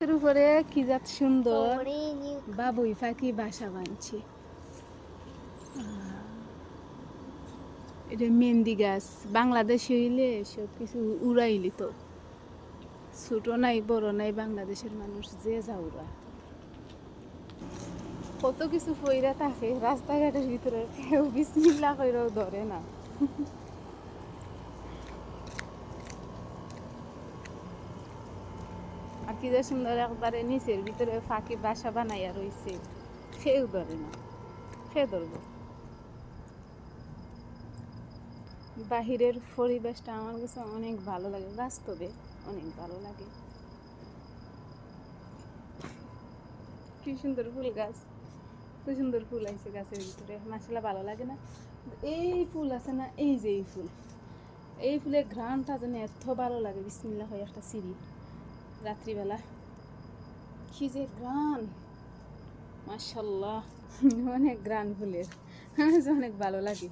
এর উপরে কি জাত সুন্দর বাবুই পাখি বাসা বাঁধছে। এটা মেহেন্দি গাছ। বাংলাদেশে হইলে সব কিছু উড়াইলি তো, ছোট নাই বড় নাই, বাংলাদেশের মানুষ যে যা উড়া কত কিছু পইরা থাকে রাস্তাঘাটের ভিতরে, কেউ বিসমিল্লাহ কইরাও ধরে না। আর কি যে সুন্দর একবারে নিচের ভিতরে ফাঁকি বাসা বানাইয়া রয়েছে, কেউ ধরে না। সে ধরবো? বাহিরের পরিবেশটা আমার কাছে অনেক ভালো লাগে, বাস্তবে অনেক ভালো লাগে। কি সুন্দর ফুল গাছ, কি সুন্দর ফুল আছে গাছের ভিতরে, মাশাআল্লাহ ভালো লাগে না? এই ফুল আছে না, এই যে এই ফুল, এই ফুলের ঘ্রাণটা যেন এত ভালো লাগে, বিসমিল্লাহ হয় একটা সিঁড়ি রাত্রিবেলা, কি যে ঘ্রাণ, মাশাআল্লাহ। অনেক ঘ্রাণ ফুলের, অনেক ভালো লাগে।